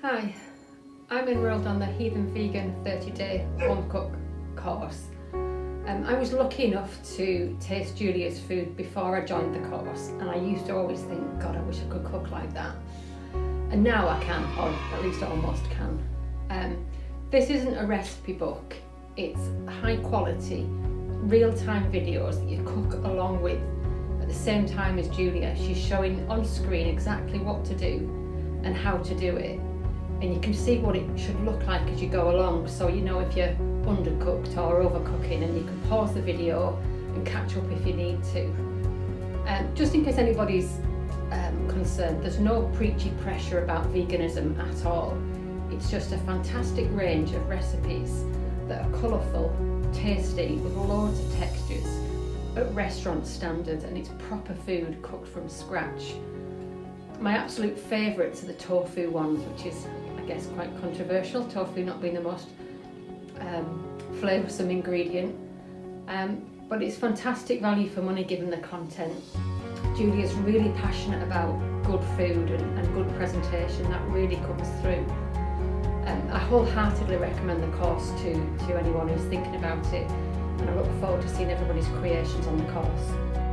Hi, I'm enrolled on the Heathen Vegan 30-day home cook course. I was lucky enough to taste Julia's food before I joined the course, and I used to always think, God, I wish I could cook like that. And now I can, or at least almost can. This isn't a recipe book, it's high quality, real-time videos that you cook along with. At the same time as Julia, she's showing on screen exactly what to do and how to do it. And you can see what it should look like as you go along, so you know if you're undercooked or overcooking, and you can pause the video and catch up if you need to. Just in case anybody's concerned, there's no preachy pressure about veganism at all. It's just a fantastic range of recipes that are colourful, tasty, with loads of textures, at restaurant standard, and it's proper food cooked from scratch. My absolute favourites are the tofu ones, which is, I guess, quite controversial, tofu not being the most flavoursome ingredient, but it's fantastic value for money given the content. Julia's really passionate about good food and good presentation. That really comes through. I wholeheartedly recommend the course to anyone who's thinking about it, and I look forward to seeing everybody's creations on the course.